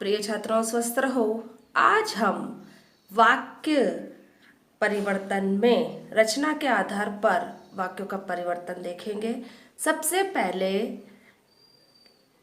प्रिय छात्रों, स्वस्थ रहो। आज हम वाक्य परिवर्तन में रचना के आधार पर वाक्यों का परिवर्तन देखेंगे। सबसे पहले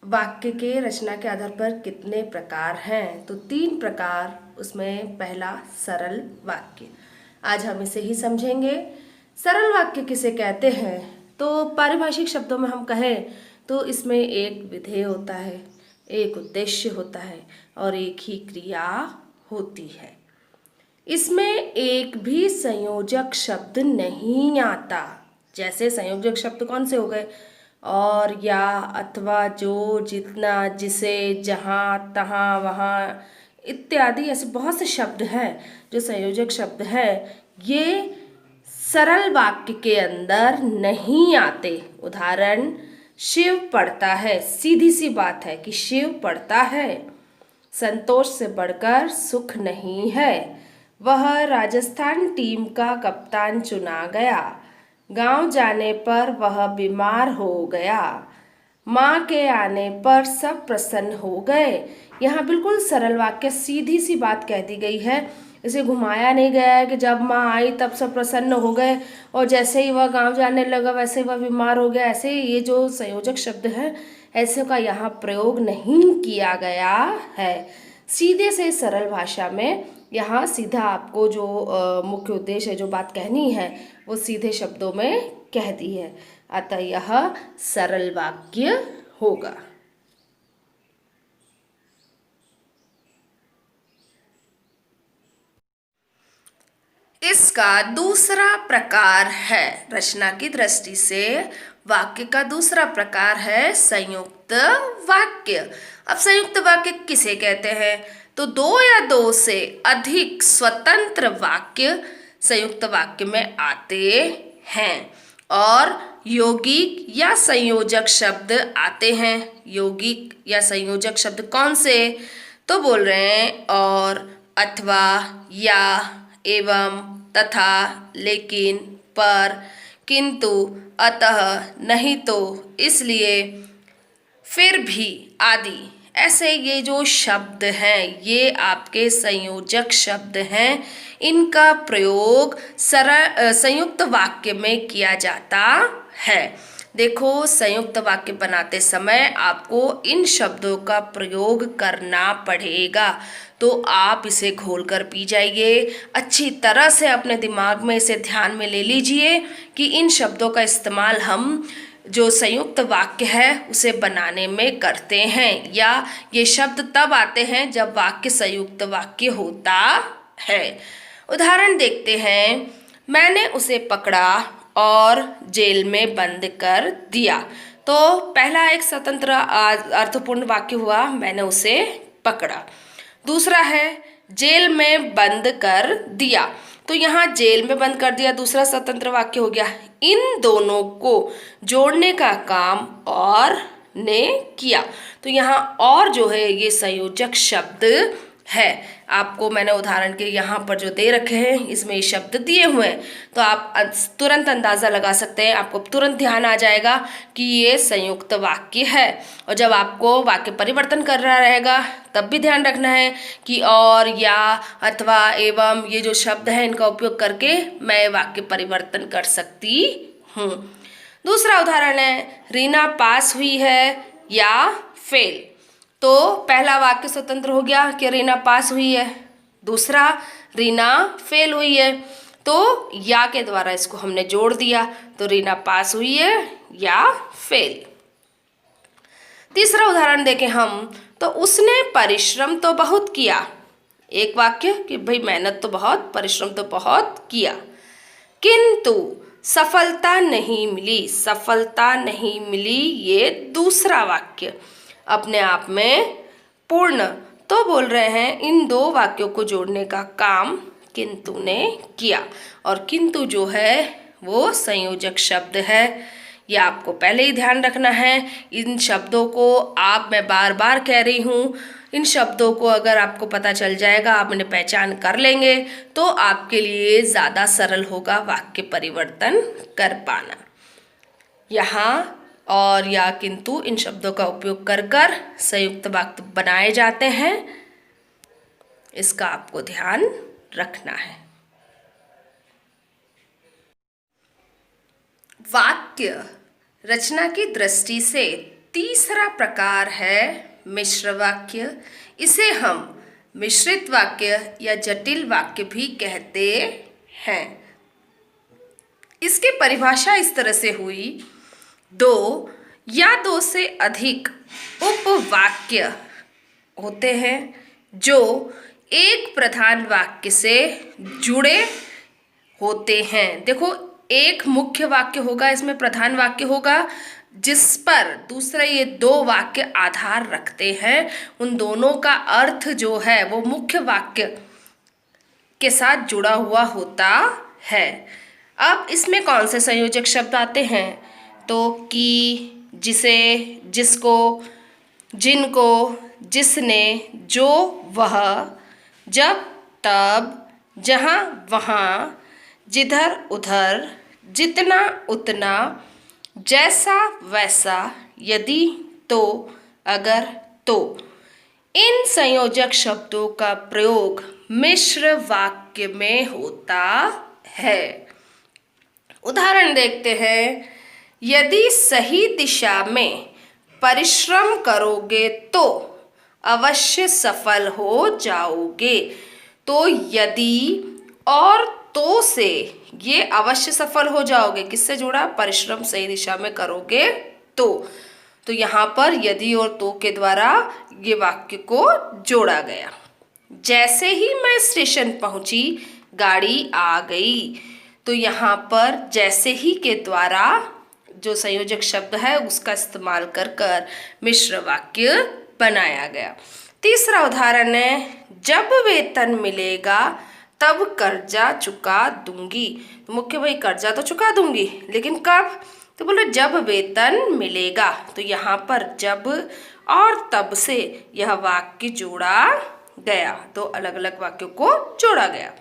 वाक्य के रचना के आधार पर कितने प्रकार हैं, तो 3 प्रकार। उसमें पहला सरल वाक्य, आज हम इसे ही समझेंगे। सरल वाक्य किसे कहते हैं, तो पारिभाषिक शब्दों में हम कहें तो इसमें एक विधेय होता है, एक उद्देश्य होता है और एक ही क्रिया होती है। इसमें एक भी संयोजक शब्द नहीं आता। जैसे संयोजक शब्द कौन से हो गए, और, या, अथवा, जो, जितना, जिसे, जहाँ, तहाँ, वहाँ इत्यादि ऐसे बहुत से शब्द हैं जो संयोजक शब्द हैं, ये सरल वाक्य के अंदर नहीं आते। उदाहरण, शिव पढ़ता है। सीधी सी बात है कि शिव पढ़ता है। संतोष से बढ़कर सुख नहीं है। वह राजस्थान टीम का कप्तान चुना गया। गांव जाने पर वह बीमार हो गया। माँ के आने पर सब प्रसन्न हो गए। यहाँ बिल्कुल सरल वाक्य, सीधी सी बात कह दी गई है। इसे घुमाया नहीं गया है कि जब माँ आई तब सब प्रसन्न हो गए और जैसे ही वह गांव जाने लगा वैसे ही वह बीमार हो गया। ऐसे ये जो संयोजक शब्द है, ऐसे का यहाँ प्रयोग नहीं किया गया है। सीधे से सरल भाषा में यहाँ सीधा आपको जो मुख्य उद्देश्य है, जो बात कहनी है, वो सीधे शब्दों में कह दी है। अतः यह सरल वाक्य होगा। इसका दूसरा प्रकार है, रचना की दृष्टि से वाक्य का दूसरा प्रकार है संयुक्त वाक्य। अब संयुक्त वाक्य किसे कहते हैं, तो 2 या 2 से अधिक स्वतंत्र वाक्य संयुक्त वाक्य में आते हैं और यौगिक या संयोजक शब्द आते हैं। यौगिक या संयोजक शब्द कौन से, तो बोल रहे हैं और, अथवा, या, एवं, तथा, लेकिन, पर, किंतु, अतः, नहीं तो, इसलिए, फिर भी आदि। ऐसे ये जो शब्द हैं ये आपके संयोजक शब्द हैं। इनका प्रयोग संयुक्त वाक्य में किया जाता है। देखो, संयुक्त वाक्य बनाते समय आपको इन शब्दों का प्रयोग करना पड़ेगा, तो आप इसे घोल कर पी जाइए। अच्छी तरह से अपने दिमाग में इसे ध्यान में ले लीजिए कि इन शब्दों का इस्तेमाल हम जो संयुक्त वाक्य है उसे बनाने में करते हैं, या ये शब्द तब आते हैं जब वाक्य संयुक्त वाक्य होता है। उदाहरण देखते हैं, मैंने उसे पकड़ा और जेल में बंद कर दिया। तो पहला एक स्वतंत्र अर्थपूर्ण वाक्य हुआ, मैंने उसे पकड़ा। दूसरा है जेल में बंद कर दिया, तो यहाँ जेल में बंद कर दिया दूसरा स्वतंत्र वाक्य हो गया। इन दोनों को जोड़ने का काम और ने किया, तो यहाँ और जो है ये संयोजक शब्द है। आपको मैंने उदाहरण के यहाँ पर जो दे रखे हैं इसमें ये शब्द दिए हुए हैं, तो आप तुरंत अंदाज़ा लगा सकते हैं, आपको तुरंत ध्यान आ जाएगा कि ये संयुक्त वाक्य है। और जब आपको वाक्य परिवर्तन कर रहा रहेगा तब भी ध्यान रखना है कि और, या, अथवा, एवं ये जो शब्द हैं इनका उपयोग करके मैं वाक्य परिवर्तन कर सकती हूँ। दूसरा उदाहरण है, रीना पास हुई है या फेल। तो पहला वाक्य स्वतंत्र हो गया कि रीना पास हुई है, दूसरा रीना फेल हुई है, तो या के द्वारा इसको हमने जोड़ दिया, तो रीना पास हुई है या फेल। तीसरा उदाहरण देखें हम, तो उसने परिश्रम तो बहुत किया। एक वाक्य कि भाई मेहनत तो बहुत, परिश्रम तो बहुत किया, किंतु सफलता नहीं मिली। सफलता नहीं मिली ये दूसरा वाक्य अपने आप में पूर्ण। तो बोल रहे हैं इन 2 वाक्यों को जोड़ने का काम किंतु ने किया, और किंतु जो है वो संयोजक शब्द है। यह आपको पहले ही ध्यान रखना है। इन शब्दों को मैं बार बार कह रही हूँ, इन शब्दों को अगर आपको पता चल जाएगा, आप इन्हें पहचान कर लेंगे, तो आपके लिए ज़्यादा सरल होगा वाक्य परिवर्तन कर पाना। यहाँ और या किंतु इन शब्दों का उपयोग कर कर संयुक्त वाक्य बनाए जाते हैं। इसका आपको ध्यान रखना है। वाक्य रचना की दृष्टि से तीसरा प्रकार है मिश्र वाक्य। इसे हम मिश्रित वाक्य या जटिल वाक्य भी कहते हैं। इसकी परिभाषा इस तरह से हुई, दो या दो से अधिक उपवाक्य होते हैं जो एक प्रधान वाक्य से जुड़े होते हैं। देखो, एक मुख्य वाक्य होगा, इसमें प्रधान वाक्य होगा, जिस पर दूसरे ये दो वाक्य आधार रखते हैं। उन दोनों का अर्थ जो है वो मुख्य वाक्य के साथ जुड़ा हुआ होता है। अब इसमें कौन से संयोजक शब्द आते हैं? तो कि, जिसे, जिसको, जिनको, जिसने, जो, वह, जब, तब, जहाँ, वहाँ, जिधर, उधर, जितना, उतना, जैसा, वैसा, यदि, तो, अगर, तो। इन संयोजक शब्दों का प्रयोग मिश्र वाक्य में होता है। उदाहरण देखते हैं। यदि सही दिशा में परिश्रम करोगे तो अवश्य सफल हो जाओगे। तो यदि और तो से ये अवश्य सफल हो जाओगे किससे जुड़ा? परिश्रम सही दिशा में करोगे तो यहाँ पर यदि और तो के द्वारा ये वाक्य को जोड़ा गया। जैसे ही मैं स्टेशन पहुंची गाड़ी आ गई। तो यहाँ पर जैसे ही के द्वारा जो संयोजक शब्द है उसका इस्तेमाल कर कर मिश्र वाक्य बनाया गया। तीसरा उदाहरण है, जब वेतन मिलेगा तब कर्जा चुका दूंगी। तो मुख्य भाई कर्जा तो चुका दूंगी, लेकिन कब? तो बोले जब वेतन मिलेगा। तो यहाँ पर जब और तब से यह वाक्य जोड़ा गया, तो अलग अलग वाक्यों को जोड़ा गया।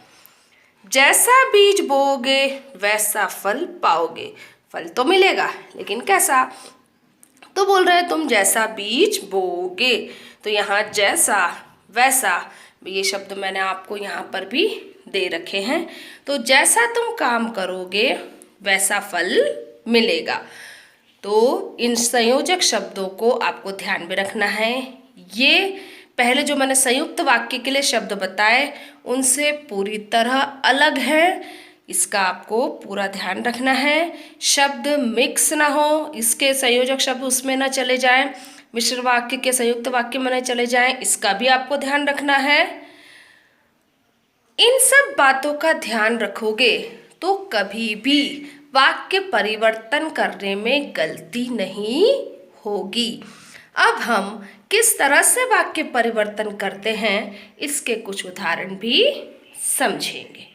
जैसा बीज बोओगे वैसा फल पाओगे। फल तो मिलेगा, लेकिन कैसा? तो बोल रहे तुम जैसा बीज बोओगे। तो यहाँ जैसा, वैसा, ये शब्द मैंने आपको यहाँ पर भी दे रखे हैं। तो जैसा तुम काम करोगे वैसा फल मिलेगा। तो इन संयोजक शब्दों को आपको ध्यान में रखना है। ये पहले जो मैंने संयुक्त वाक्य के लिए शब्द बताए उनसे पूरी तरह अलग है। इसका आपको पूरा ध्यान रखना है। शब्द मिक्स ना हो, इसके संयोजक शब्द उसमें ना चले जाएं, मिश्र वाक्य के संयुक्त वाक्य में न चले जाएं, इसका भी आपको ध्यान रखना है। इन सब बातों का ध्यान रखोगे तो कभी भी वाक्य परिवर्तन करने में गलती नहीं होगी। अब हम किस तरह से वाक्य परिवर्तन करते हैं इसके कुछ उदाहरण भी समझेंगे।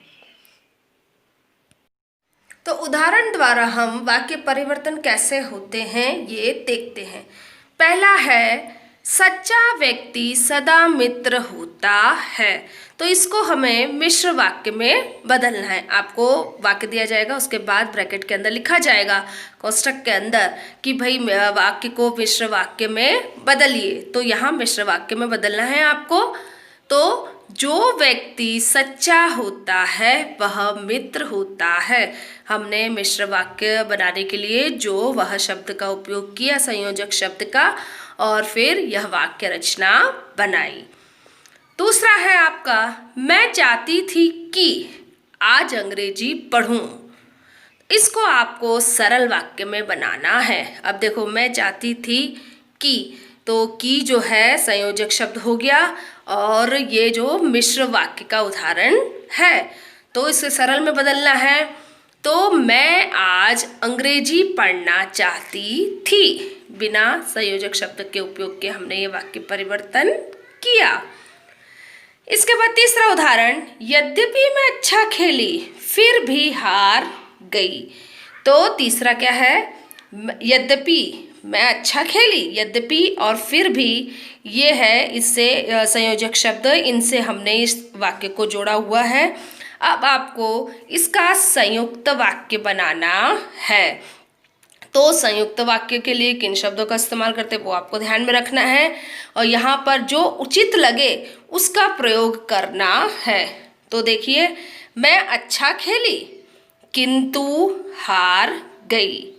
तो उदाहरण द्वारा हम वाक्य परिवर्तन कैसे होते हैं ये देखते हैं। पहला है, सच्चा व्यक्ति सदा मित्र होता है। तो इसको हमें मिश्र वाक्य में बदलना है। आपको वाक्य दिया जाएगा, उसके बाद ब्रैकेट के अंदर लिखा जाएगा कोष्ठक के अंदर कि भाई वाक्य को मिश्र वाक्य में बदलिए। तो यहाँ मिश्र वाक्य में बदलना है आपको। तो जो व्यक्ति सच्चा होता है वह मित्र होता है। हमने मिश्र वाक्य बनाने के लिए जो वह शब्द का उपयोग किया, संयोजक शब्द का, और फिर यह वाक्य रचना बनाई। दूसरा है आपका, मैं चाहती थी कि आज अंग्रेजी पढ़ूं। इसको आपको सरल वाक्य में बनाना है। अब देखो, मैं चाहती थी कि, तो की जो है संयोजक शब्द हो गया और ये जो मिश्र वाक्य का उदाहरण है, तो इसे सरल में बदलना है। तो मैं आज अंग्रेजी पढ़ना चाहती थी। बिना संयोजक शब्द के उपयोग के हमने ये वाक्य परिवर्तन किया। इसके बाद तीसरा उदाहरण, यद्यपि मैं अच्छा खेली फिर भी हार गई। तो तीसरा क्या है? यद्यपि मैं अच्छा खेली, यद्यपि और फिर भी, ये है इससे संयोजक शब्द, इनसे हमने इस वाक्य को जोड़ा हुआ है। अब आपको इसका संयुक्त वाक्य बनाना है। तो संयुक्त वाक्य के लिए किन शब्दों का इस्तेमाल करते हैं वो आपको ध्यान में रखना है और यहाँ पर जो उचित लगे उसका प्रयोग करना है। तो देखिए, मैं अच्छा खेली किंतु हार गई।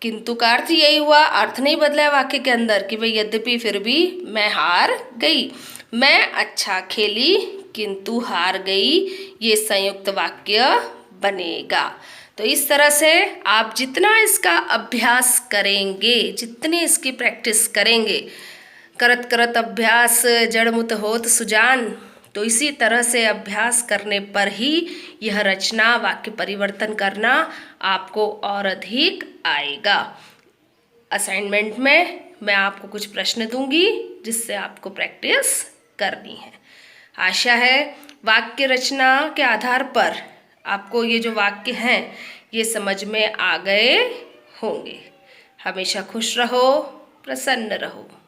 किंतु का अर्थ यही हुआ, अर्थ नहीं बदला है वाक्य के अंदर कि भाई यद्यपि फिर भी मैं हार गई। मैं अच्छा खेली किंतु हार गई, ये संयुक्त वाक्य बनेगा। तो इस तरह से आप जितना इसका अभ्यास करेंगे, जितनी इसकी प्रैक्टिस करेंगे, करत करत अभ्यास जड़मुत होत सुजान, तो इसी तरह से अभ्यास करने पर ही यह रचना, वाक्य परिवर्तन करना आपको और अधिक आएगा। असाइनमेंट में मैं आपको कुछ प्रश्न दूंगी जिससे आपको प्रैक्टिस करनी है। आशा है वाक्य रचना के आधार पर आपको ये जो वाक्य हैं ये समझ में आ गए होंगे। हमेशा खुश रहो, प्रसन्न रहो।